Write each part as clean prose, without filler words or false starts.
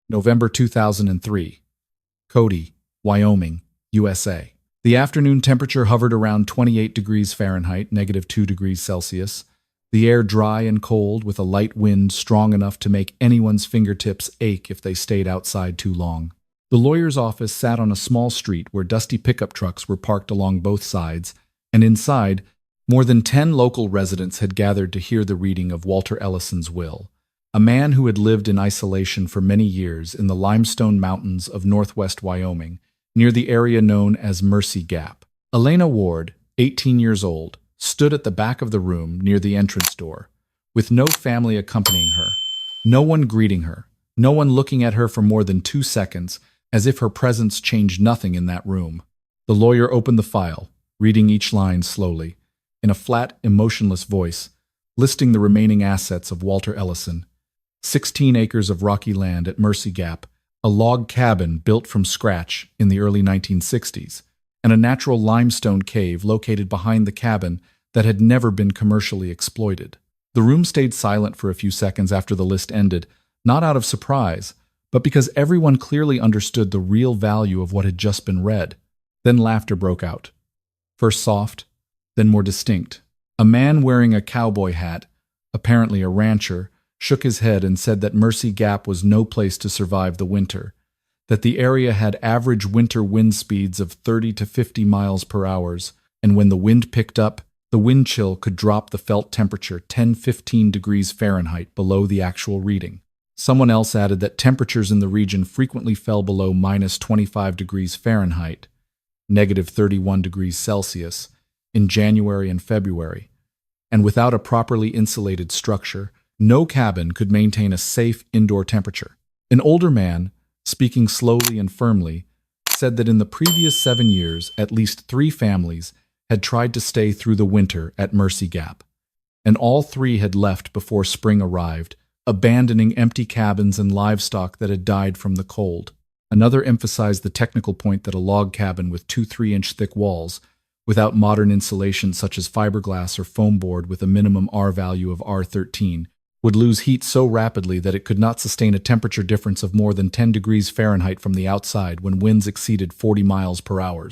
November 2003. Cody, Wyoming, USA. The afternoon temperature hovered around 28 degrees Fahrenheit, -2 degrees Celsius. The air dry and cold, with a light wind strong enough to make anyone's fingertips ache if they stayed outside too long. The lawyer's office sat on a small street where dusty pickup trucks were parked along both sides, and inside, more than 10 local residents had gathered to hear the reading of Walter Ellison's will, a man who had lived in isolation for many years in the Limestone Mountains of northwest Wyoming, near the area known as Mercy Gap. Elena Ward, 18 years old, stood at the back of the room near the entrance door, with no family accompanying her, no one greeting her, no one looking at her for more than 2 seconds, as if her presence changed nothing in that room. The lawyer opened the file, reading each line slowly, in a flat, emotionless voice, listing the remaining assets of Walter Ellison: 16 acres of rocky land at Mercy Gap, a log cabin built from scratch in the early 1960s, and a natural limestone cave located behind the cabin that had never been commercially exploited. The room stayed silent for a few seconds after the list ended, not out of surprise, but because everyone clearly understood the real value of what had just been read. Then laughter broke out. First soft, then more distinct. A man wearing a cowboy hat, apparently a rancher, shook his head and said that Mercy Gap was no place to survive the winter, that the area had average winter wind speeds of 30 to 50 miles per hour, and when the wind picked up, the wind chill could drop the felt temperature 10–15 degrees Fahrenheit below the actual reading. Someone else added that temperatures in the region frequently fell below -25 degrees Fahrenheit, -31 degrees Celsius, in January and February, and without a properly insulated structure, no cabin could maintain a safe indoor temperature. An older man, speaking slowly and firmly, said that in the previous 7 years, at least 3 families had tried to stay through the winter at Mercy Gap, and all 3 had left before spring arrived, abandoning empty cabins and livestock that had died from the cold. Another emphasized the technical point that a log cabin with 2 3-inch thick walls, without modern insulation such as fiberglass or foam board with a minimum R value of R13, would lose heat so rapidly that it could not sustain a temperature difference of more than 10 degrees Fahrenheit from the outside when winds exceeded 40 miles per hour.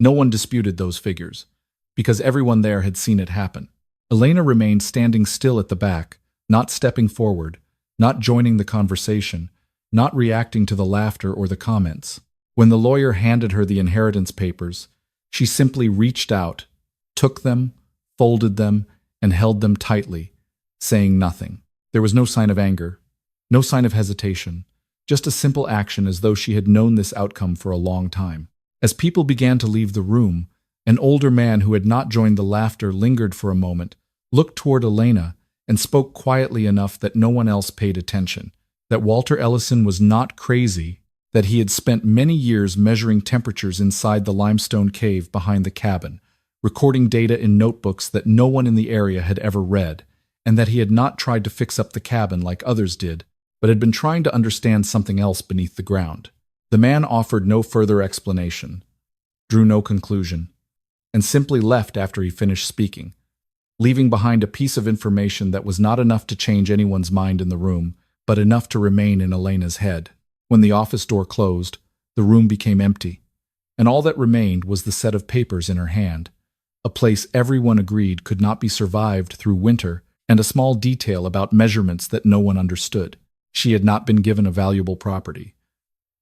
No one disputed those figures, because everyone there had seen it happen. Elena remained standing still at the back, not stepping forward, not joining the conversation, not reacting to the laughter or the comments. When the lawyer handed her the inheritance papers, she simply reached out, took them, folded them, and held them tightly, saying nothing. There was no sign of anger, no sign of hesitation, just a simple action as though she had known this outcome for a long time. As people began to leave the room, an older man who had not joined the laughter lingered for a moment, looked toward Elena, and spoke quietly enough that no one else paid attention, that Walter Ellison was not crazy, that he had spent many years measuring temperatures inside the limestone cave behind the cabin, recording data in notebooks that no one in the area had ever read, and that he had not tried to fix up the cabin like others did, but had been trying to understand something else beneath the ground. The man offered no further explanation, drew no conclusion, and simply left after he finished speaking, leaving behind a piece of information that was not enough to change anyone's mind in the room, but enough to remain in Elena's head. When the office door closed, the room became empty, and all that remained was the set of papers in her hand, a place everyone agreed could not be survived through winter, and a small detail about measurements that no one understood. She had not been given a valuable property.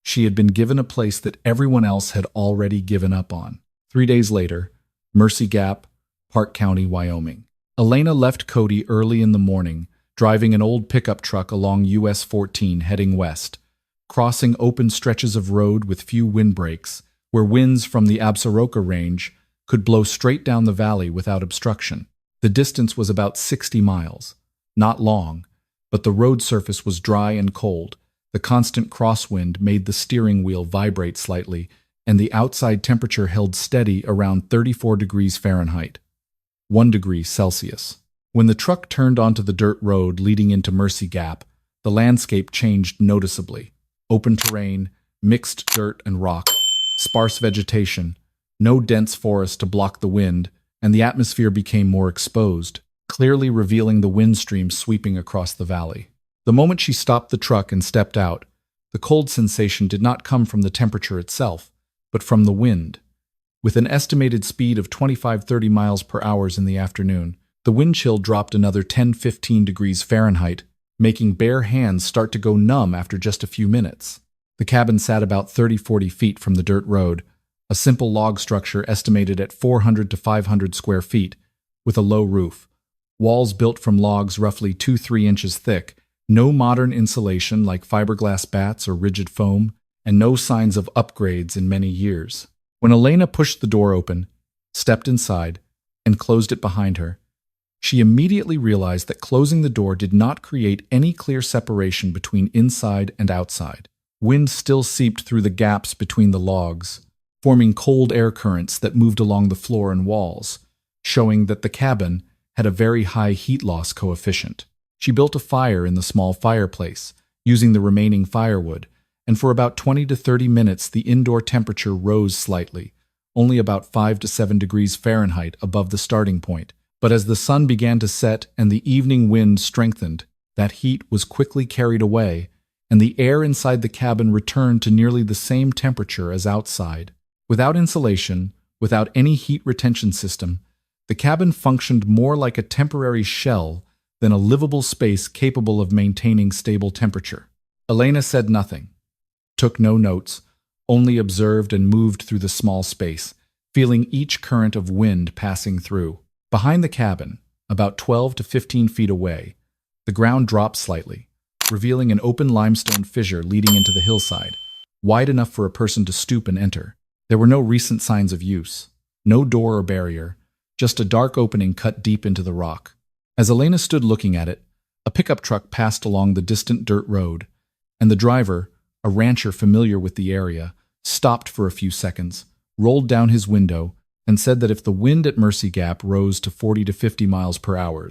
She had been given a place that everyone else had already given up on. 3 days later, Mercy Gap, Park County, Wyoming. Elena left Cody early in the morning, driving an old pickup truck along US 14 heading west, crossing open stretches of road with few windbreaks, where winds from the Absaroka Range could blow straight down the valley without obstruction. The distance was about 60 miles, not long, but the road surface was dry and cold. The constant crosswind made the steering wheel vibrate slightly, and the outside temperature held steady around 34 degrees Fahrenheit, 1 degree Celsius. When the truck turned onto the dirt road leading into Mercy Gap, the landscape changed noticeably. Open terrain, mixed dirt and rock, sparse vegetation, no dense forest to block the wind, and the atmosphere became more exposed, clearly revealing the wind stream sweeping across the valley. The moment she stopped the truck and stepped out, The cold sensation did not come from the temperature itself, but from the wind. With an estimated speed of 25–30 miles per hour in the afternoon, the wind chill dropped another 10–15 degrees Fahrenheit, making bare hands start to go numb after just a few minutes. The cabin sat about 30–40 feet from the dirt road, a simple log structure estimated at 400 to 500 square feet, with a low roof. Walls built from logs roughly 2–3 inches thick, no modern insulation like fiberglass bats or rigid foam, and no signs of upgrades in many years. When Elena pushed the door open, stepped inside, and closed it behind her, she immediately realized that closing the door did not create any clear separation between inside and outside. Wind still seeped through the gaps between the logs, forming cold air currents that moved along the floor and walls, showing that the cabin had a very high heat loss coefficient. She built a fire in the small fireplace, using the remaining firewood, and for about 20 to 30 minutes the indoor temperature rose slightly, only about 5 to 7 degrees Fahrenheit above the starting point. But as the sun began to set and the evening wind strengthened, that heat was quickly carried away, and the air inside the cabin returned to nearly the same temperature as outside. Without insulation, without any heat retention system, the cabin functioned more like a temporary shell than a livable space capable of maintaining stable temperature. Elena said nothing, took no notes, only observed and moved through the small space, feeling each current of wind passing through. Behind the cabin, about 12 to 15 feet away, the ground dropped slightly, revealing an open limestone fissure leading into the hillside, wide enough for a person to stoop and enter. There were no recent signs of use, no door or barrier, just a dark opening cut deep into the rock. As Elena stood looking at it, a pickup truck passed along the distant dirt road, and the driver, a rancher familiar with the area, stopped for a few seconds, rolled down his window, and said that if the wind at Mercy Gap rose to 40 to 50 miles per hour,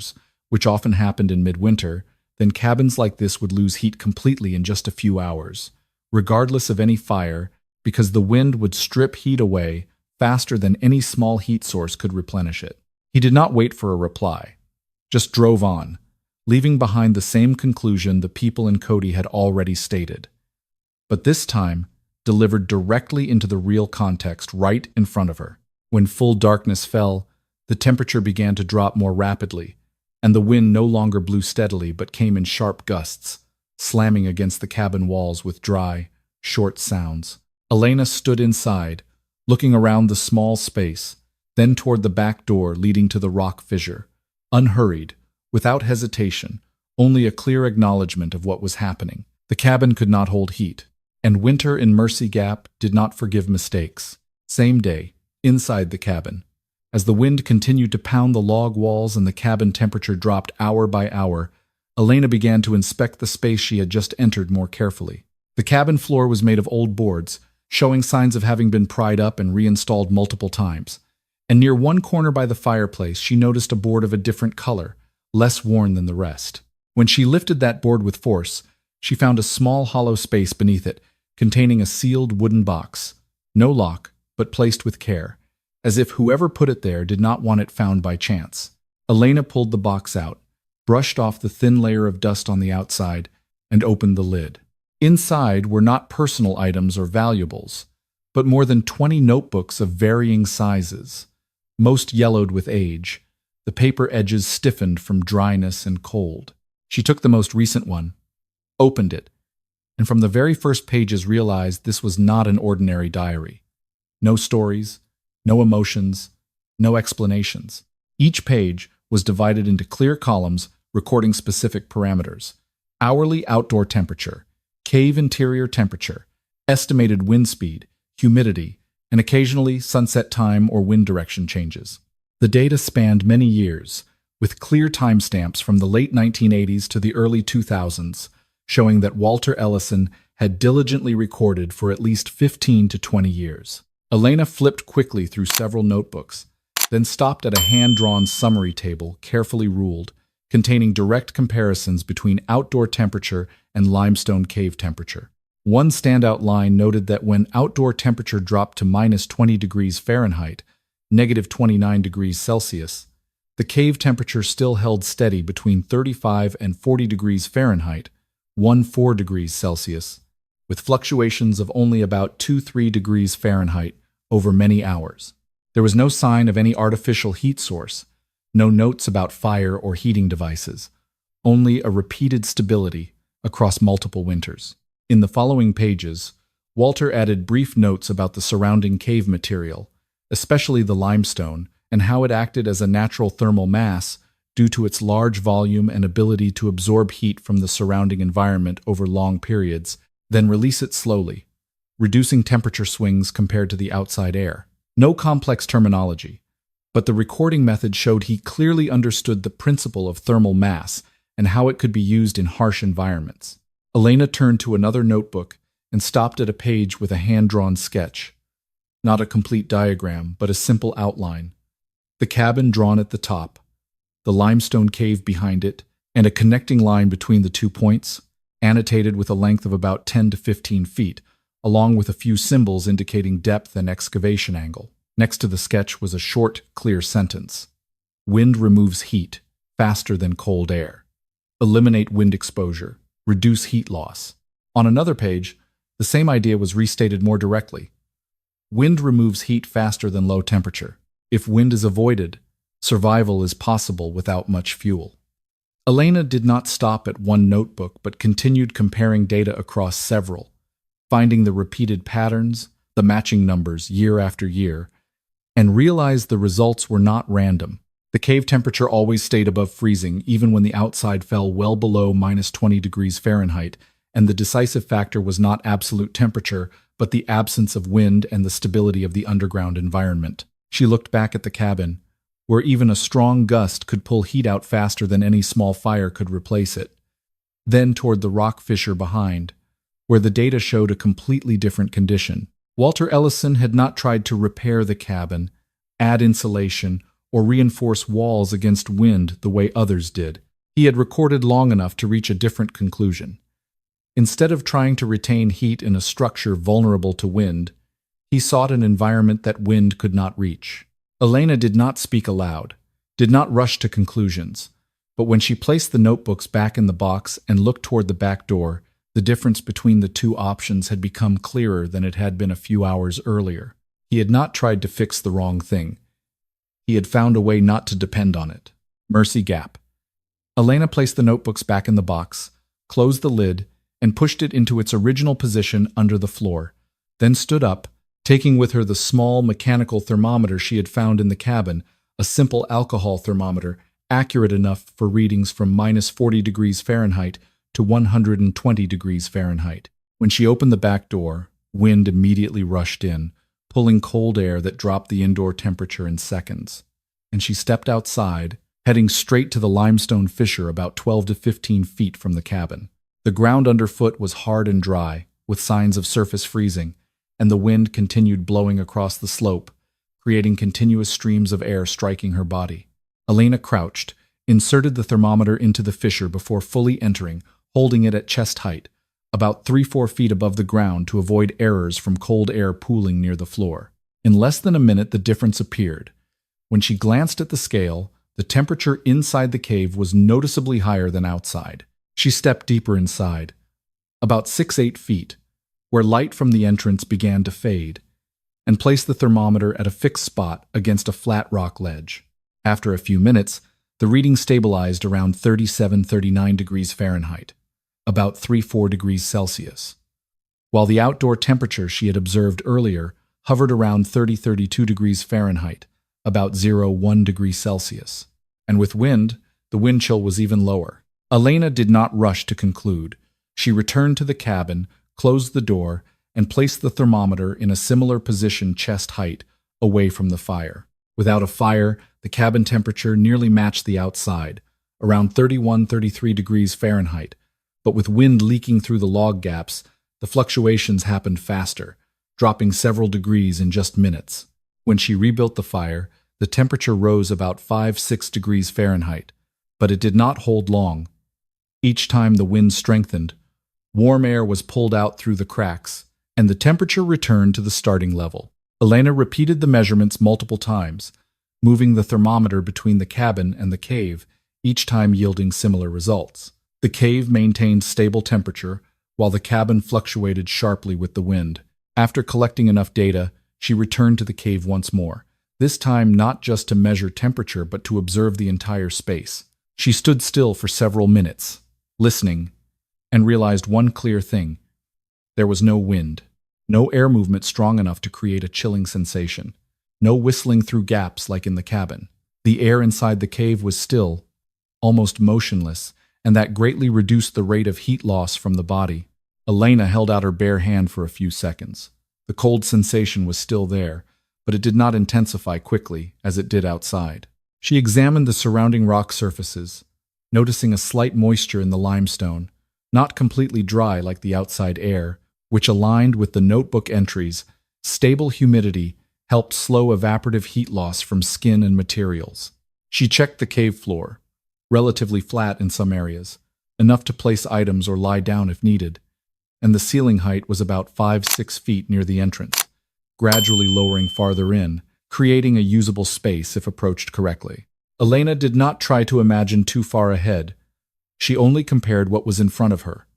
which often happened in midwinter, then cabins like this would lose heat completely in just a few hours, regardless of any fire, because the wind would strip heat away faster than any small heat source could replenish it. He did not wait for a reply, just drove on, leaving behind the same conclusion the people in Cody had already stated, but this time delivered directly into the real context right in front of her. When full darkness fell, the temperature began to drop more rapidly, and the wind no longer blew steadily but came in sharp gusts, slamming against the cabin walls with dry, short sounds. Elena stood inside, looking around the small space, then toward the back door leading to the rock fissure, unhurried, without hesitation, only a clear acknowledgement of what was happening. The cabin could not hold heat, and winter in Mercy Gap did not forgive mistakes. Same day, inside the cabin, as the wind continued to pound the log walls and the cabin temperature dropped hour by hour, Elena began to inspect the space she had just entered more carefully. The cabin floor was made of old boards, showing signs of having been pried up and reinstalled multiple times. And near one corner by the fireplace, she noticed a board of a different color, less worn than the rest. When she lifted that board with force, she found a small hollow space beneath it, containing a sealed wooden box. No lock, but placed with care, as if whoever put it there did not want it found by chance. Elena pulled the box out, brushed off the thin layer of dust on the outside, and opened the lid. Inside were not personal items or valuables, but more than 20 notebooks of varying sizes, most yellowed with age, the paper edges stiffened from dryness and cold. She took the most recent one, opened it, and from the very first pages realized this was not an ordinary diary. No stories, no emotions, no explanations. Each page was divided into clear columns recording specific parameters: hourly outdoor temperature, cave interior temperature, estimated wind speed, humidity, and occasionally sunset time or wind direction changes. The data spanned many years, with clear timestamps from the late 1980s to the early 2000s, showing that Walter Ellison had diligently recorded for at least 15 to 20 years. Elena flipped quickly through several notebooks, then stopped at a hand-drawn summary table, carefully ruled, containing direct comparisons between outdoor temperature and limestone cave temperature. One standout line noted that when outdoor temperature dropped to minus 20 degrees Fahrenheit, negative 29 degrees Celsius, the cave temperature still held steady between 35 and 40 degrees Fahrenheit, 14 degrees Celsius. with fluctuations of only about 2–3 degrees Fahrenheit over many hours. There was no sign of any artificial heat source, no notes about fire or heating devices, only a repeated stability across multiple winters. In the following pages, Walter added brief notes about the surrounding cave material, especially the limestone, and how it acted as a natural thermal mass due to its large volume and ability to absorb heat from the surrounding environment over long periods, then release it slowly, reducing temperature swings compared to the outside air. No complex terminology, but the recording method showed he clearly understood the principle of thermal mass and how it could be used in harsh environments. Elena turned to another notebook and stopped at a page with a hand-drawn sketch. Not a complete diagram, but a simple outline. The cabin drawn at the top, the limestone cave behind it, and a connecting line between the 2 points, annotated with a length of about 10 to 15 feet, along with a few symbols indicating depth and excavation angle. Next to the sketch was a short, clear sentence. Wind removes heat faster than cold air. Eliminate wind exposure. Reduce heat loss. On another page, the same idea was restated more directly. Wind removes heat faster than low temperature. If wind is avoided, survival is possible without much fuel. Elena did not stop at one notebook but continued comparing data across several, finding the repeated patterns, the matching numbers year after year, and realized the results were not random. The cave temperature always stayed above freezing even when the outside fell well below -20 degrees Fahrenheit, and the decisive factor was not absolute temperature, but the absence of wind and the stability of the underground environment. She looked back at the cabin, where even a strong gust could pull heat out faster than any small fire could replace it. Then toward the rock fissure behind, where the data showed a completely different condition. Walter Ellison had not tried to repair the cabin, add insulation, or reinforce walls against wind the way others did. He had recorded long enough to reach a different conclusion. Instead of trying to retain heat in a structure vulnerable to wind, he sought an environment that wind could not reach. Elena did not speak aloud, did not rush to conclusions, but when she placed the notebooks back in the box and looked toward the back door, the difference between the two options had become clearer than it had been a few hours earlier. He had not tried to fix the wrong thing. He had found a way not to depend on it. Mercy gap. Elena placed the notebooks back in the box, closed the lid, and pushed it into its original position under the floor, then stood up, taking with her the small mechanical thermometer she had found in the cabin, a simple alcohol thermometer, accurate enough for readings from -40 degrees Fahrenheit to 120 degrees Fahrenheit. When she opened the back door, wind immediately rushed in, pulling cold air that dropped the indoor temperature in seconds. And she stepped outside, heading straight to the limestone fissure about 12 to 15 feet from the cabin. The ground underfoot was hard and dry, with signs of surface freezing, and the wind continued blowing across the slope, creating continuous streams of air striking her body. Elena crouched, inserted the thermometer into the fissure before fully entering, holding it at chest height, about 3–4 feet above the ground to avoid errors from cold air pooling near the floor. In less than a minute, the difference appeared. When she glanced at the scale, the temperature inside the cave was noticeably higher than outside. She stepped deeper inside, about 6–8 feet, where light from the entrance began to fade, and placed the thermometer at a fixed spot against a flat rock ledge. After a few minutes, the reading stabilized around 37–39 degrees Fahrenheit, about 3–4 degrees Celsius, while the outdoor temperature she had observed earlier hovered around 30–32 degrees Fahrenheit, about 0–1 degrees Celsius. And with wind, the wind chill was even lower. Elena did not rush to conclude. She returned to the cabin, closed the door, and placed the thermometer in a similar position chest height, away from the fire. Without a fire, the cabin temperature nearly matched the outside, around 31–33 degrees Fahrenheit, but with wind leaking through the log gaps, the fluctuations happened faster, dropping several degrees in just minutes. When she rebuilt the fire, the temperature rose about 5–6 degrees Fahrenheit, but it did not hold long. Each time the wind strengthened, warm air was pulled out through the cracks, and the temperature returned to the starting level. Elena repeated the measurements multiple times, moving the thermometer between the cabin and the cave, each time yielding similar results. The cave maintained stable temperature, while the cabin fluctuated sharply with the wind. After collecting enough data, she returned to the cave once more, this time not just to measure temperature but to observe the entire space. She stood still for several minutes, listening, and realized one clear thing. There was no wind, no air movement strong enough to create a chilling sensation, no whistling through gaps like in the cabin. The air inside the cave was still, almost motionless, and that greatly reduced the rate of heat loss from the body. Elena held out her bare hand for a few seconds. The cold sensation was still there, but it did not intensify quickly as it did outside. She examined the surrounding rock surfaces, noticing a slight moisture in the limestone, not completely dry like the outside air, which aligned with the notebook entries. Stable humidity helped slow evaporative heat loss from skin and materials. She checked the cave floor, relatively flat in some areas, enough to place items or lie down if needed, and the ceiling height was about 5-6 feet near the entrance, gradually lowering farther in, creating a usable space if approached correctly. Elena did not try to imagine too far ahead. She only compared what was in front of her.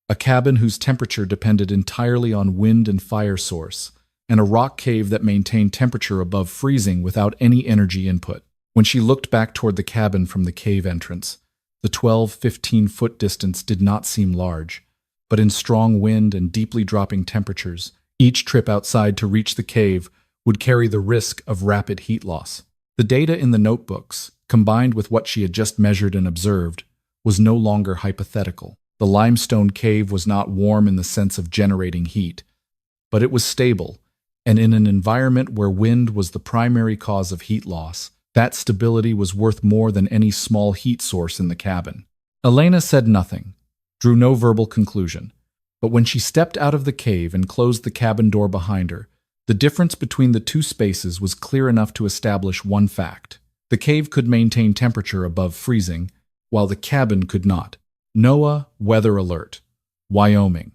A cabin whose temperature depended entirely on wind and fire source, and a rock cave that maintained temperature above freezing without any energy input. When she looked back toward the cabin from the cave entrance, the 12-15-foot distance did not seem large, but in strong wind and deeply dropping temperatures, each trip outside to reach the cave would carry the risk of rapid heat loss. The data in the notebooks, combined with what she had just measured and observed, was no longer hypothetical. The limestone cave was not warm in the sense of generating heat, but it was stable, and in an environment where wind was the primary cause of heat loss, that stability was worth more than any small heat source in the cabin. Elena said nothing, drew no verbal conclusion, but when she stepped out of the cave and closed the cabin door behind her, the difference between the two spaces was clear enough to establish one fact. The cave could maintain temperature above freezing, while the cabin could not. NOAA Weather Alert, Wyoming.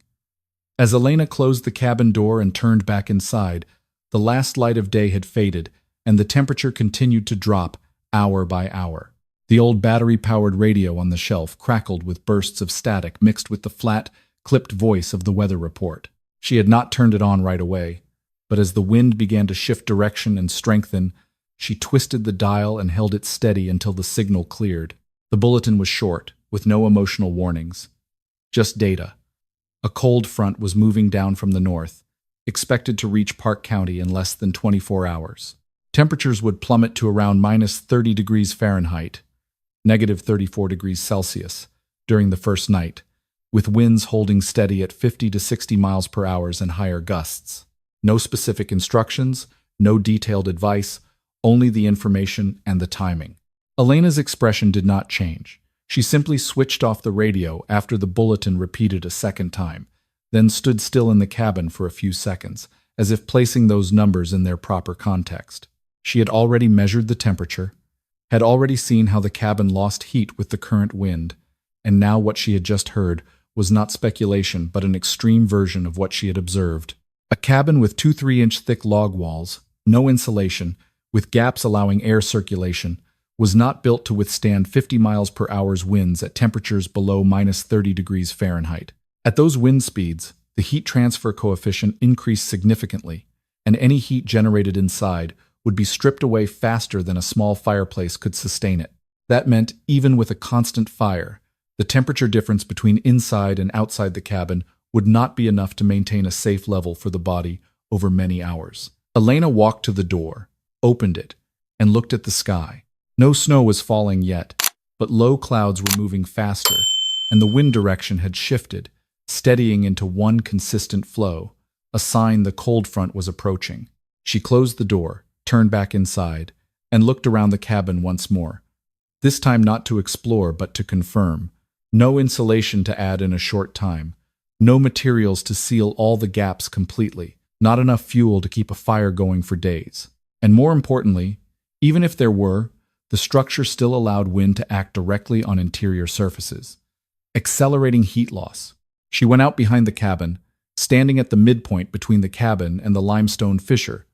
As Elena closed the cabin door and turned back inside, the last light of day had faded, and the temperature continued to drop hour by hour. The old battery-powered radio on the shelf crackled with bursts of static mixed with the flat, clipped voice of the weather report. She had not turned it on right away, but as the wind began to shift direction and strengthen, she twisted the dial and held it steady until the signal cleared. The bulletin was short, with no emotional warnings. Just data. A cold front was moving down from the north, expected to reach Park County in less than 24 hours. Temperatures would plummet to around -30 degrees Fahrenheit, -34 degrees Celsius, during the first night, with winds holding steady at 50 to 60 miles per hour and higher gusts. No specific instructions, no detailed advice, only the information and the timing. Elena's expression did not change. She simply switched off the radio after the bulletin repeated a second time, then stood still in the cabin for a few seconds, as if placing those numbers in their proper context. She had already measured the temperature, had already seen how the cabin lost heat with the current wind, and now what she had just heard was not speculation but an extreme version of what she had observed. A cabin with 2 3-inch thick log walls, no insulation, with gaps allowing air circulation, was not built to withstand 50 miles per hour winds at temperatures below -30 degrees Fahrenheit. At those wind speeds, the heat transfer coefficient increased significantly, and any heat generated inside would be stripped away faster than a small fireplace could sustain it. That meant, even with a constant fire, the temperature difference between inside and outside the cabin would not be enough to maintain a safe level for the body over many hours. Elena walked to the door, opened it, and looked at the sky. No snow was falling yet, but low clouds were moving faster, and the wind direction had shifted, steadying into one consistent flow, a sign the cold front was approaching. She closed the door, turned back inside, and looked around the cabin once more, this time not to explore but to confirm. No insulation to add in a short time, no materials to seal all the gaps completely, not enough fuel to keep a fire going for days. And more importantly, even if there were, the structure still allowed wind to act directly on interior surfaces, accelerating heat loss. She went out behind the cabin, standing at the midpoint between the cabin and the limestone fissure,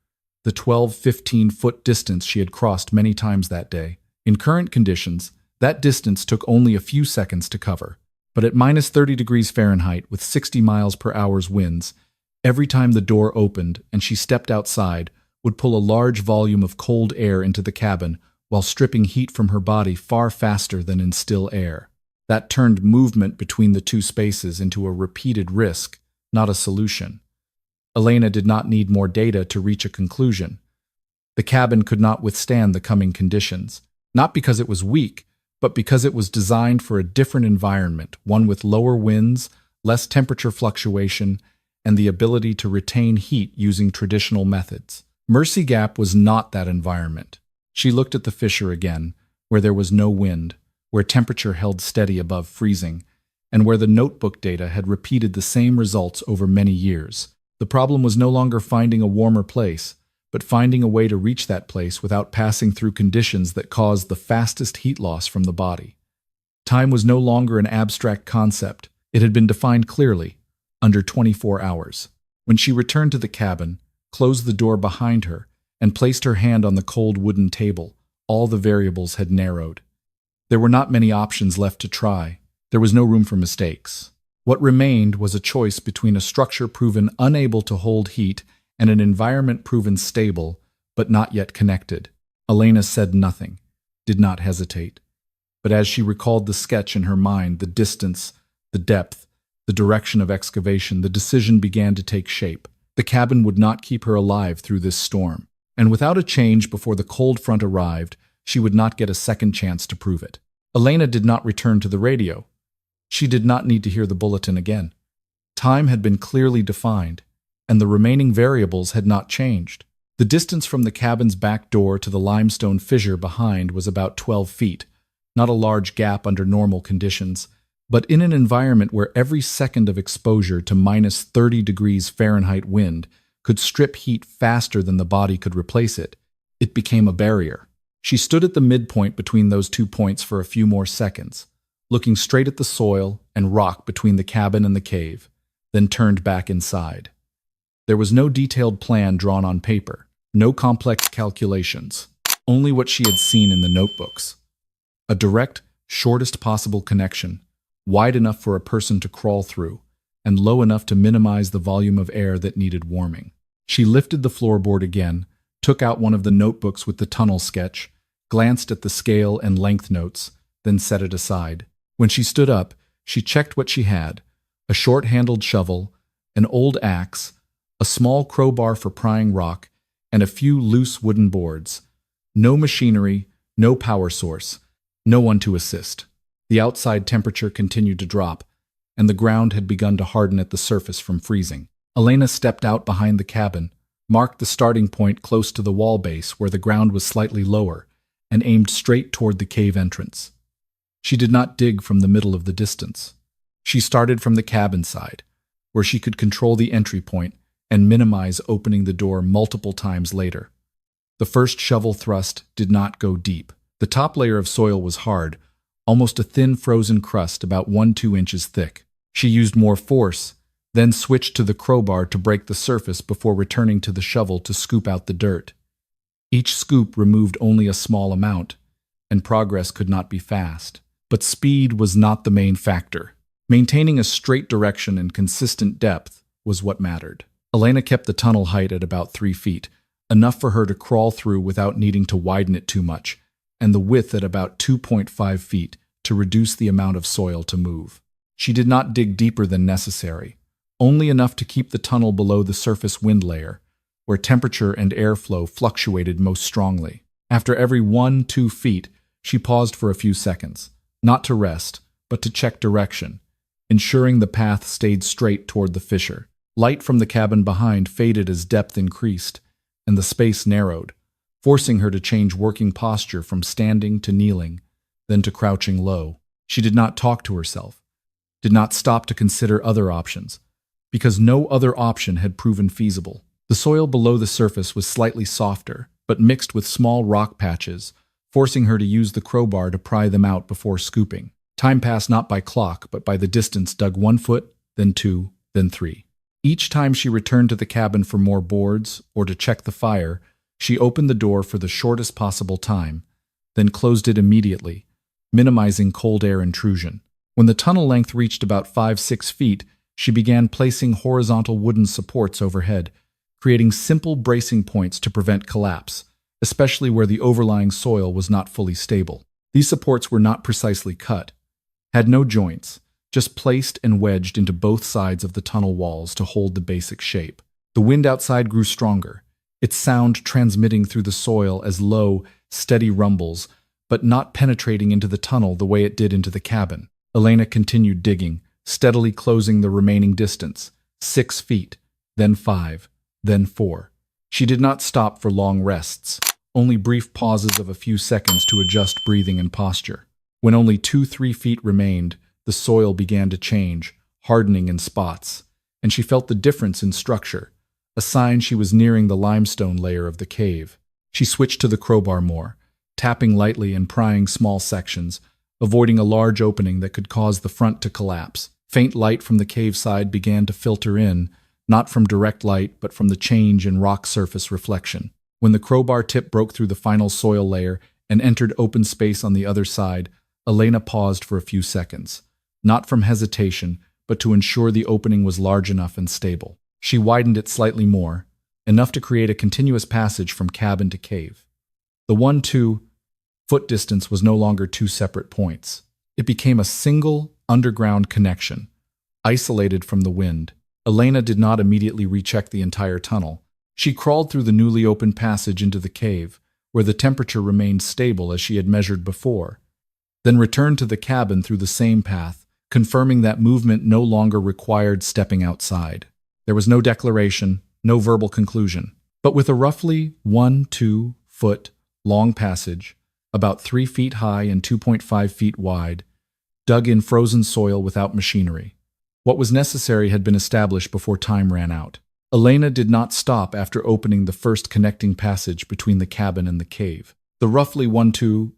the 12-15-foot distance she had crossed many times that day. In current conditions, that distance took only a few seconds to cover. But at minus 30 degrees Fahrenheit with 60 miles per hour's winds, every time the door opened and she stepped outside, would pull a large volume of cold air into the cabin while stripping heat from her body far faster than in still air. That turned movement between the two spaces into a repeated risk, not a solution. Elena did not need more data to reach a conclusion. The cabin could not withstand the coming conditions, not because it was weak, but because it was designed for a different environment, one with lower winds, less temperature fluctuation, and the ability to retain heat using traditional methods. Mercy Gap was not that environment. She looked at the fissure again, where there was no wind, where temperature held steady above freezing, and where the notebook data had repeated the same results over many years. The problem was no longer finding a warmer place, but finding a way to reach that place without passing through conditions that caused the fastest heat loss from the body. Time was no longer an abstract concept. It had been defined clearly, under 24 hours. When she returned to the cabin, closed the door behind her, and placed her hand on the cold wooden table, all the variables had narrowed. There were not many options left to try. There was no room for mistakes. What remained was a choice between a structure proven unable to hold heat and an environment proven stable, but not yet connected. Elena said nothing, did not hesitate. But as she recalled the sketch in her mind, the distance, the depth, the direction of excavation, the decision began to take shape. The cabin would not keep her alive through this storm, and without a change before the cold front arrived, she would not get a second chance to prove it. Elena did not return to the radio. She did not need to hear the bulletin again. Time had been clearly defined, and the remaining variables had not changed. The distance from the cabin's back door to the limestone fissure behind was about 12 feet, not a large gap under normal conditions, but in an environment where every second of exposure to minus 30 degrees Fahrenheit wind could strip heat faster than the body could replace it, it became a barrier. She stood at the midpoint between those 2 points for a few more seconds, looking straight at the soil and rock between the cabin and the cave, then turned back inside. There was no detailed plan drawn on paper, no complex calculations, only what she had seen in the notebooks. A direct, shortest possible connection, wide enough for a person to crawl through, and low enough to minimize the volume of air that needed warming. She lifted the floorboard again, took out one of the notebooks with the tunnel sketch, glanced at the scale and length notes, then set it aside. When she stood up, she checked what she had: a short-handled shovel, an old axe, a small crowbar for prying rock, and a few loose wooden boards. No machinery, no power source, no one to assist. The outside temperature continued to drop, and the ground had begun to harden at the surface from freezing. Elena stepped out behind the cabin, marked the starting point close to the wall base where the ground was slightly lower, and aimed straight toward the cave entrance. She did not dig from the middle of the distance. She started from the cabin side, where she could control the entry point and minimize opening the door multiple times later. The first shovel thrust did not go deep. The top layer of soil was hard, almost a thin frozen crust about 1–2 inches thick. She used more force, then switched to the crowbar to break the surface before returning to the shovel to scoop out the dirt. Each scoop removed only a small amount, and progress could not be fast. But speed was not the main factor. Maintaining a straight direction and consistent depth was what mattered. Elena kept the tunnel height at about 3 feet, enough for her to crawl through without needing to widen it too much, and the width at about 2.5 feet to reduce the amount of soil to move. She did not dig deeper than necessary, only enough to keep the tunnel below the surface wind layer, where temperature and airflow fluctuated most strongly. After every 1–2 feet, she paused for a few seconds, not to rest, but to check direction, ensuring the path stayed straight toward the fissure. Light from the cabin behind faded as depth increased, and the space narrowed, forcing her to change working posture from standing to kneeling, then to crouching low. She did not talk to herself, did not stop to consider other options, because no other option had proven feasible. The soil below the surface was slightly softer, but mixed with small rock patches, forcing her to use the crowbar to pry them out before scooping. Time passed not by clock, but by the distance dug 1 foot, then 2, then 3. Each time she returned to the cabin for more boards or to check the fire, she opened the door for the shortest possible time, then closed it immediately, minimizing cold air intrusion. When the tunnel length reached about 5-6 feet, she began placing horizontal wooden supports overhead, creating simple bracing points to prevent collapse, especially where the overlying soil was not fully stable. These supports were not precisely cut, had no joints, just placed and wedged into both sides of the tunnel walls to hold the basic shape. The wind outside grew stronger, its sound transmitting through the soil as low, steady rumbles, but not penetrating into the tunnel the way it did into the cabin. Elena continued digging, steadily closing the remaining distance, 6 feet, then 5, then 4. She did not stop for long rests, only brief pauses of a few seconds to adjust breathing and posture. When only 2-3 feet remained, the soil began to change, hardening in spots, and she felt the difference in structure, a sign she was nearing the limestone layer of the cave. She switched to the crowbar more, tapping lightly and prying small sections, avoiding a large opening that could cause the front to collapse. Faint light from the cave side began to filter in, not from direct light, but from the change in rock surface reflection. When the crowbar tip broke through the final soil layer and entered open space on the other side, Elena paused for a few seconds, not from hesitation, but to ensure the opening was large enough and stable. She widened it slightly more, enough to create a continuous passage from cabin to cave. The 1-2 foot distance was no longer two separate points. It became a single, underground connection, isolated from the wind. Elena did not immediately recheck the entire tunnel. She crawled through the newly opened passage into the cave, where the temperature remained stable as she had measured before, then returned to the cabin through the same path, confirming that movement no longer required stepping outside. There was no declaration, no verbal conclusion, but with a roughly 1-2 foot long passage, about 3 feet high and 2.5 feet wide, dug in frozen soil without machinery. What was necessary had been established before time ran out. Elena did not stop after opening the first connecting passage between the cabin and the cave. The roughly 1-2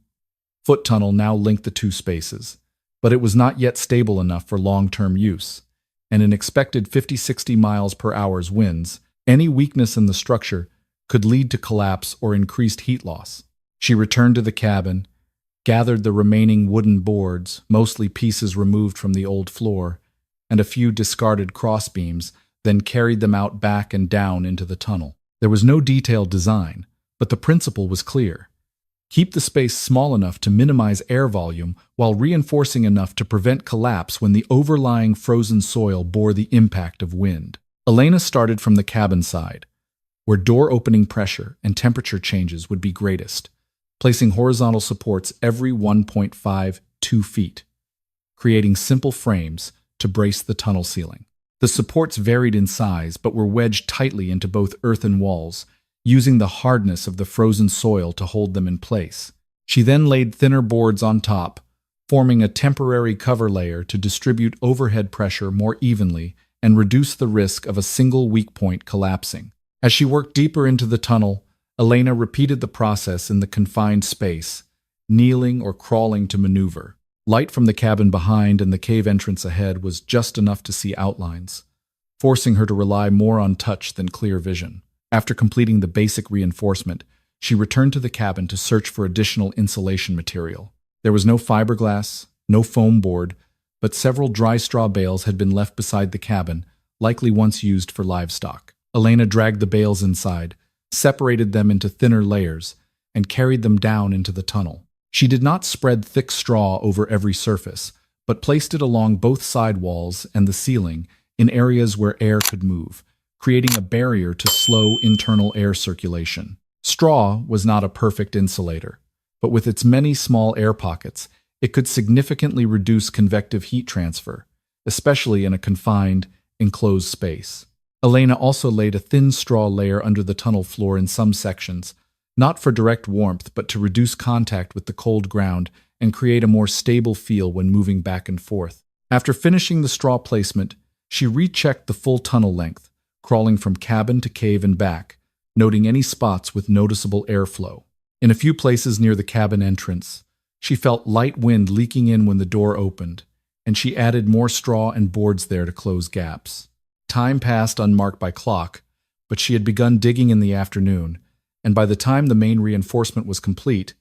foot tunnel now linked the two spaces, but it was not yet stable enough for long-term use, and in expected 50-60 miles per hour's winds, any weakness in the structure could lead to collapse or increased heat loss. She returned to the cabin, gathered the remaining wooden boards, mostly pieces removed from the old floor, and a few discarded crossbeams, then carried them out back and down into the tunnel. There was no detailed design, but the principle was clear. Keep the space small enough to minimize air volume while reinforcing enough to prevent collapse when the overlying frozen soil bore the impact of wind. Elena started from the cabin side, where door opening pressure and temperature changes would be greatest, placing horizontal supports every 1.52 feet, creating simple frames to brace the tunnel ceiling. The supports varied in size but were wedged tightly into both earthen walls, using the hardness of the frozen soil to hold them in place. She then laid thinner boards on top, forming a temporary cover layer to distribute overhead pressure more evenly and reduce the risk of a single weak point collapsing. As she worked deeper into the tunnel, Elena repeated the process in the confined space, kneeling or crawling to maneuver. Light from the cabin behind and the cave entrance ahead was just enough to see outlines, forcing her to rely more on touch than clear vision. After completing the basic reinforcement, she returned to the cabin to search for additional insulation material. There was no fiberglass, no foam board, but several dry straw bales had been left beside the cabin, likely once used for livestock. Elena dragged the bales inside, separated them into thinner layers, and carried them down into the tunnel. She did not spread thick straw over every surface, but placed it along both side walls and the ceiling in areas where air could move, creating a barrier to slow internal air circulation. Straw was not a perfect insulator, but with its many small air pockets, it could significantly reduce convective heat transfer, especially in a confined, enclosed space. Elena also laid a thin straw layer under the tunnel floor in some sections, not for direct warmth but to reduce contact with the cold ground and create a more stable feel when moving back and forth. After finishing the straw placement, she rechecked the full tunnel length, crawling from cabin to cave and back, noting any spots with noticeable airflow. In a few places near the cabin entrance, she felt light wind leaking in when the door opened, and she added more straw and boards there to close gaps. Time passed unmarked by clock, but she had begun digging in the afternoon, and by the time the main reinforcement was complete,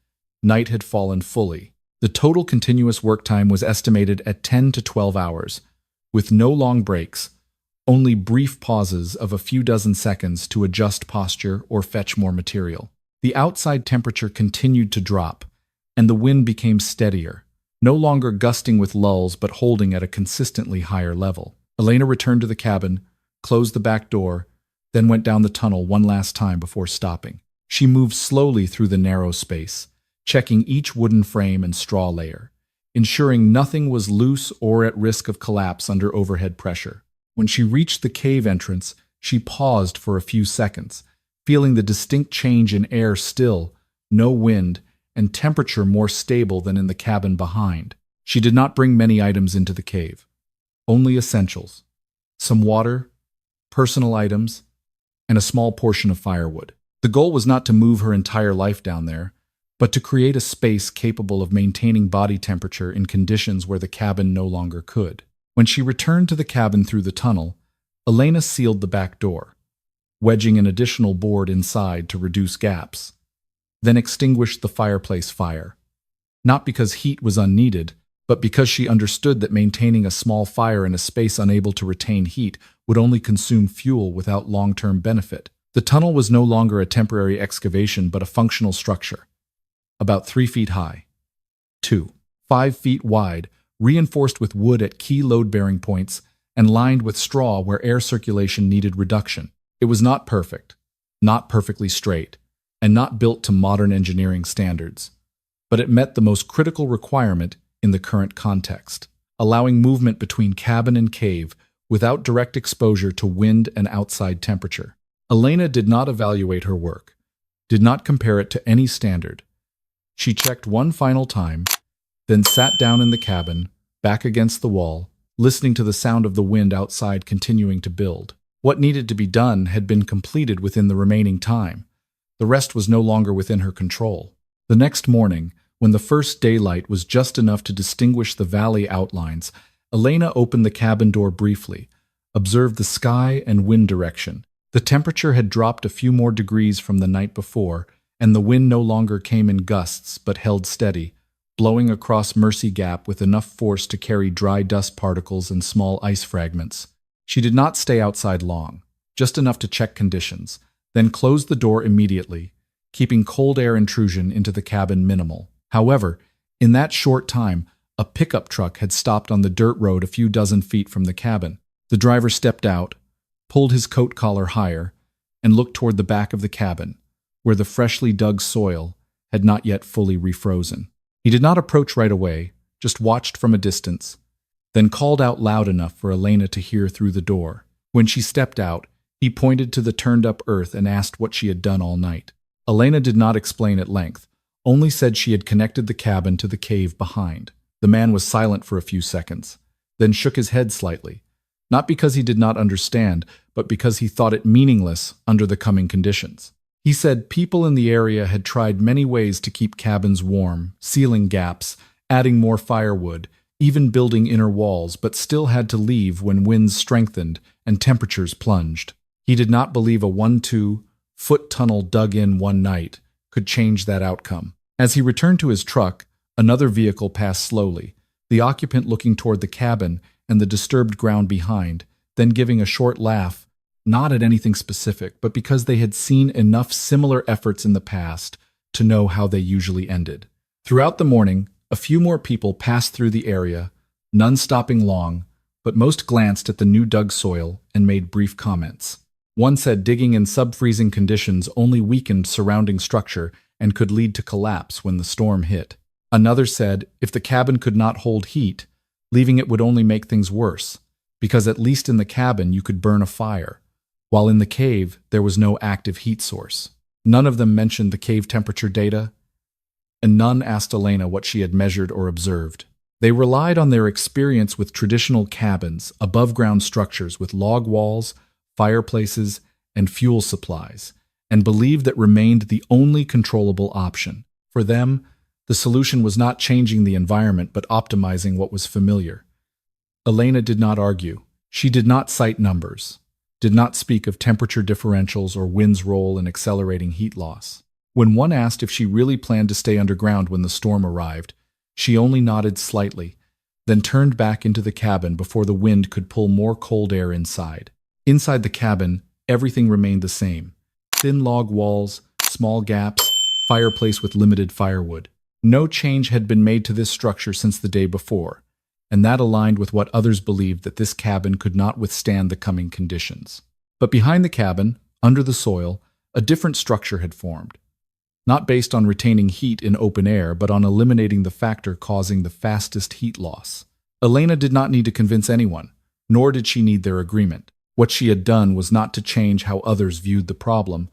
night had fallen fully. The total continuous work time was estimated at 10 to 12 hours, with no long breaks, only brief pauses of a few dozen seconds to adjust posture or fetch more material. The outside temperature continued to drop, and the wind became steadier, no longer gusting with lulls but holding at a consistently higher level. Elena returned to the cabin, closed the back door, then went down the tunnel one last time before stopping. She moved slowly through the narrow space, checking each wooden frame and straw layer, ensuring nothing was loose or at risk of collapse under overhead pressure. When she reached the cave entrance, she paused for a few seconds, feeling the distinct change in air still, no wind, and temperature more stable than in the cabin behind. She did not bring many items into the cave, only essentials: some water, personal items, and a small portion of firewood. The goal was not to move her entire life down there, but to create a space capable of maintaining body temperature in conditions where the cabin no longer could. When she returned to the cabin through the tunnel, Elena sealed the back door, wedging an additional board inside to reduce gaps, then extinguished the fireplace fire. Not because heat was unneeded, but because she understood that maintaining a small fire in a space unable to retain heat would only consume fuel without long-term benefit. The tunnel was no longer a temporary excavation but a functional structure, about 3 feet high, 5 feet wide, reinforced with wood at key load-bearing points, and lined with straw where air circulation needed reduction. It was not perfect, not perfectly straight, and not built to modern engineering standards, but it met the most critical requirement in the current context, allowing movement between cabin and cave without direct exposure to wind and outside temperature. Elena did not evaluate her work, did not compare it to any standard. She checked one final time, then sat down in the cabin, back against the wall, listening to the sound of the wind outside continuing to build. What needed to be done had been completed within the remaining time. The rest was no longer within her control. The next morning, when the first daylight was just enough to distinguish the valley outlines, Elena opened the cabin door briefly, observed the sky and wind direction. The temperature had dropped a few more degrees from the night before, and the wind no longer came in gusts but held steady, blowing across Mercy Gap with enough force to carry dry dust particles and small ice fragments. She did not stay outside long, just enough to check conditions, then closed the door immediately, keeping cold air intrusion into the cabin minimal. However, in that short time, a pickup truck had stopped on the dirt road a few dozen feet from the cabin. The driver stepped out, pulled his coat collar higher, and looked toward the back of the cabin, where the freshly dug soil had not yet fully refrozen. He did not approach right away, just watched from a distance, then called out loud enough for Elena to hear through the door. When she stepped out, he pointed to the turned-up earth and asked what she had done all night. Elena did not explain at length, only said she had connected the cabin to the cave behind. The man was silent for a few seconds, then shook his head slightly, not because he did not understand, but because he thought it meaningless under the coming conditions. He said people in the area had tried many ways to keep cabins warm, sealing gaps, adding more firewood, even building inner walls, but still had to leave when winds strengthened and temperatures plunged. He did not believe a 1-2-foot tunnel dug in one night could change that outcome. As he returned to his truck, another vehicle passed slowly, the occupant looking toward the cabin and the disturbed ground behind, then giving a short laugh, not at anything specific, but because they had seen enough similar efforts in the past to know how they usually ended. Throughout the morning, a few more people passed through the area, none stopping long, but most glanced at the new dug soil and made brief comments. One said digging in sub-freezing conditions only weakened surrounding structure and could lead to collapse when the storm hit. Another said if the cabin could not hold heat, leaving it would only make things worse, because at least in the cabin you could burn a fire, while in the cave there was no active heat source. None of them mentioned the cave temperature data, and none asked Elena what she had measured or observed. They relied on their experience with traditional cabins, above-ground structures with log walls, fireplaces, and fuel supplies, and believed that remained the only controllable option. For them, the solution was not changing the environment but optimizing what was familiar. Elena did not argue. She did not cite numbers, did not speak of temperature differentials or wind's role in accelerating heat loss. When one asked if she really planned to stay underground when the storm arrived, She only nodded slightly, then turned back into the cabin before the wind could pull more cold air inside. Inside the cabin, everything remained the same. Thin log walls, small gaps, fireplace with limited firewood. No change had been made to this structure since the day before, and that aligned with what others believed that this cabin could not withstand the coming conditions. But behind the cabin, under the soil, a different structure had formed. Not based on retaining heat in open air, but on eliminating the factor causing the fastest heat loss. Elena did not need to convince anyone, nor did she need their agreement. What she had done was not to change how others viewed the problem,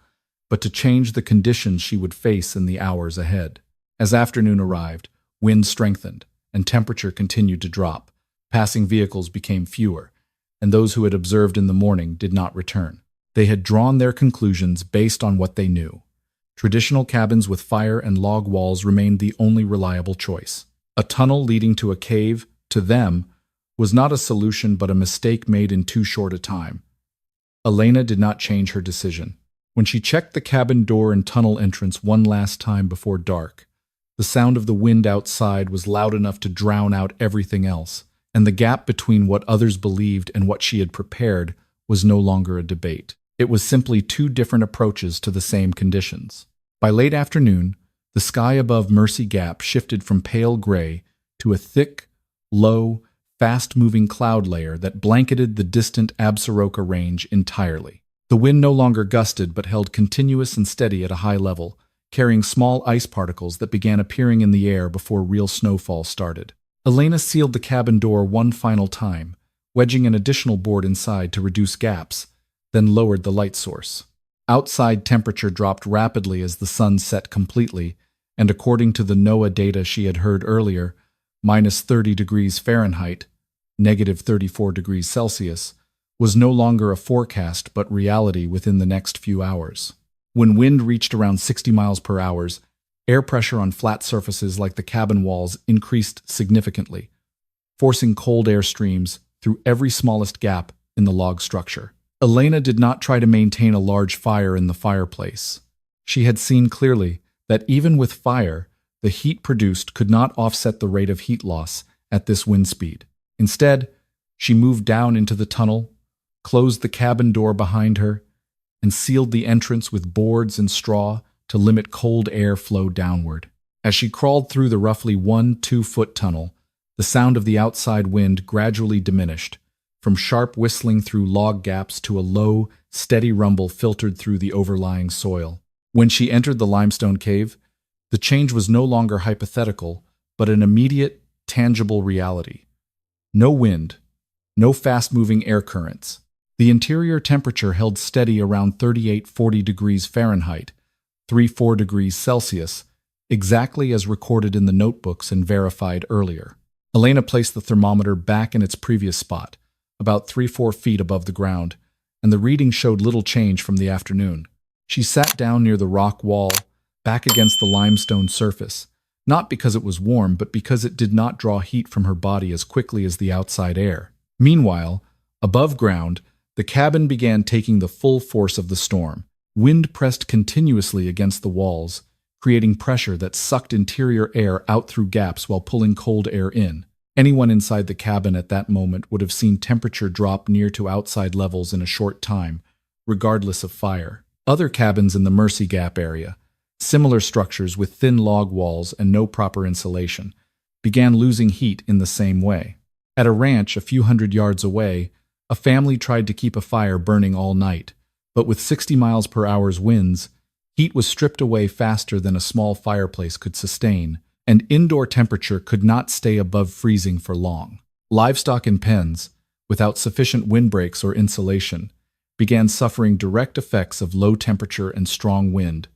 but to change the conditions she would face in the hours ahead. As afternoon arrived, wind strengthened, and temperature continued to drop. Passing vehicles became fewer, and those who had observed in the morning did not return. They had drawn their conclusions based on what they knew. Traditional cabins with fire and log walls remained the only reliable choice. A tunnel leading to a cave, to them, was not a solution but a mistake made in too short a time. Elena did not change her decision. When she checked the cabin door and tunnel entrance one last time before dark, the sound of the wind outside was loud enough to drown out everything else, and the gap between what others believed and what she had prepared was no longer a debate. It was simply two different approaches to the same conditions. By late afternoon, the sky above Mercy Gap shifted from pale gray to a thick, low, fast-moving cloud layer that blanketed the distant Absaroka Range entirely. The wind no longer gusted but held continuous and steady at a high level, carrying small ice particles that began appearing in the air before real snowfall started. Elena sealed the cabin door one final time, wedging an additional board inside to reduce gaps, then lowered the light source. Outside temperature dropped rapidly as the sun set completely, and according to the NOAA data she had heard earlier, -30 degrees Fahrenheit, -34 degrees Celsius, was no longer a forecast but reality within the next few hours. When wind reached around 60 miles per hour, air pressure on flat surfaces like the cabin walls increased significantly, forcing cold air streams through every smallest gap in the log structure. Elena did not try to maintain a large fire in the fireplace. She had seen clearly that even with fire, the heat produced could not offset the rate of heat loss at this wind speed. Instead, she moved down into the tunnel, closed the cabin door behind her, and sealed the entrance with boards and straw to limit cold air flow downward. As she crawled through the roughly 1-2-foot tunnel, the sound of the outside wind gradually diminished, from sharp whistling through log gaps to a low, steady rumble filtered through the overlying soil. When she entered the limestone cave, the change was no longer hypothetical, but an immediate, tangible reality. No wind, no fast-moving air currents. The interior temperature held steady around 38-40 degrees Fahrenheit, 3-4 degrees Celsius, exactly as recorded in the notebooks and verified earlier. Elena placed the thermometer back in its previous spot, about 3-4 feet above the ground, and the reading showed little change from the afternoon. She sat down near the rock wall, back against the limestone surface, not because it was warm, but because it did not draw heat from her body as quickly as the outside air. Meanwhile, above ground, the cabin began taking the full force of the storm. Wind pressed continuously against the walls, creating pressure that sucked interior air out through gaps while pulling cold air in. Anyone inside the cabin at that moment would have seen temperature drop near to outside levels in a short time, regardless of fire. Other cabins in the Mercy Gap area, similar structures with thin log walls and no proper insulation, began losing heat in the same way. At a ranch a few hundred yards away, a family tried to keep a fire burning all night, but with 60 miles per hour winds, heat was stripped away faster than a small fireplace could sustain, and indoor temperature could not stay above freezing for long. Livestock in pens, without sufficient windbreaks or insulation, began suffering direct effects of low temperature and strong wind,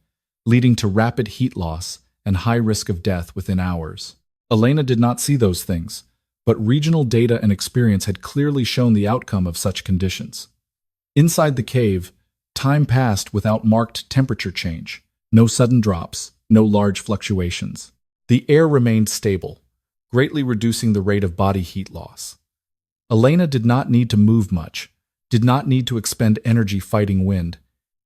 leading to rapid heat loss and high risk of death within hours. Elena did not see those things, but regional data and experience had clearly shown the outcome of such conditions. Inside the cave, time passed without marked temperature change, no sudden drops, no large fluctuations. The air remained stable, greatly reducing the rate of body heat loss. Elena did not need to move much, did not need to expend energy fighting wind,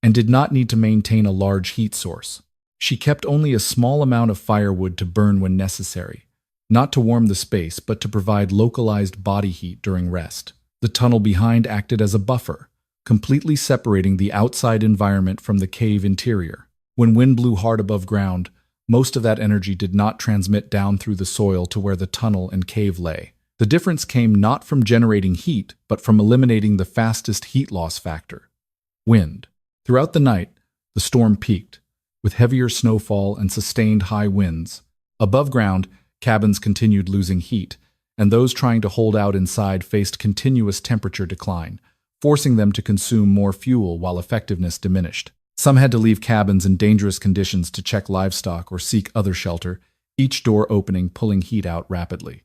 and did not need to maintain a large heat source. She kept only a small amount of firewood to burn when necessary, not to warm the space, but to provide localized body heat during rest. The tunnel behind acted as a buffer, completely separating the outside environment from the cave interior. When wind blew hard above ground, most of that energy did not transmit down through the soil to where the tunnel and cave lay. The difference came not from generating heat, but from eliminating the fastest heat loss factor: wind. Throughout the night, the storm peaked, with heavier snowfall and sustained high winds. Above ground, cabins continued losing heat, and those trying to hold out inside faced continuous temperature decline, forcing them to consume more fuel while effectiveness diminished. Some had to leave cabins in dangerous conditions to check livestock or seek other shelter, each door opening, pulling heat out rapidly.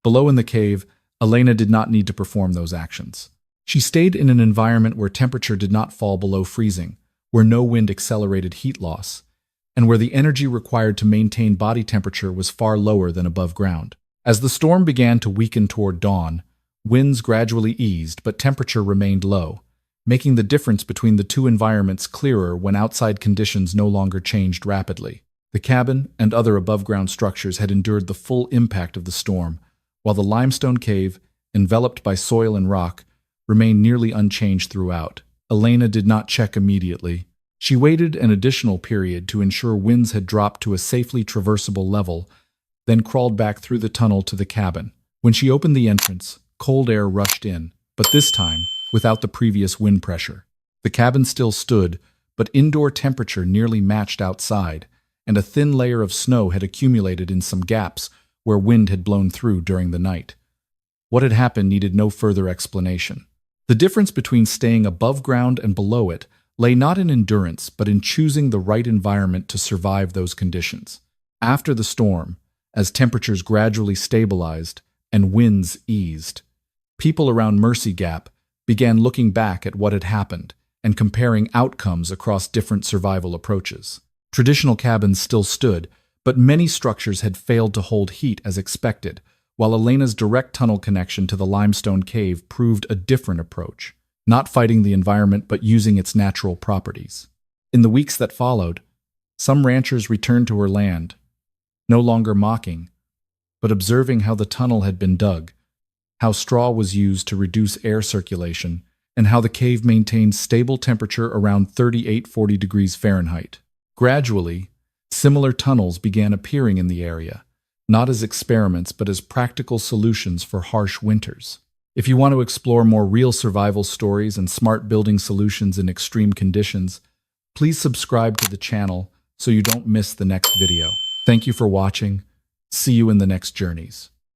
Below in the cave, Elena did not need to perform those actions. She stayed in an environment where temperature did not fall below freezing, where no wind accelerated heat loss, and where the energy required to maintain body temperature was far lower than above ground. As the storm began to weaken toward dawn, winds gradually eased, but temperature remained low, making the difference between the two environments clearer when outside conditions no longer changed rapidly. The cabin and other above-ground structures had endured the full impact of the storm, while the limestone cave, enveloped by soil and rock, remained nearly unchanged throughout. Elena did not check immediately. She waited an additional period to ensure winds had dropped to a safely traversable level, then crawled back through the tunnel to the cabin. When she opened the entrance, cold air rushed in, but this time, without the previous wind pressure. The cabin still stood, but indoor temperature nearly matched outside, and a thin layer of snow had accumulated in some gaps where wind had blown through during the night. What had happened needed no further explanation. The difference between staying above ground and below it lay not in endurance, but in choosing the right environment to survive those conditions. After the storm, as temperatures gradually stabilized and winds eased, people around Mercy Gap began looking back at what had happened and comparing outcomes across different survival approaches. Traditional cabins still stood, but many structures had failed to hold heat as expected, while Elena's direct tunnel connection to the limestone cave proved a different approach, not fighting the environment but using its natural properties. In the weeks that followed, some ranchers returned to her land, no longer mocking, but observing how the tunnel had been dug, how straw was used to reduce air circulation, and how the cave maintained stable temperature around 38–40 degrees Fahrenheit. Gradually, similar tunnels began appearing in the area, not as experiments but as practical solutions for harsh winters. If you want to explore more real survival stories and smart building solutions in extreme conditions, please subscribe to the channel so you don't miss the next video. Thank you for watching. See you in the next journeys.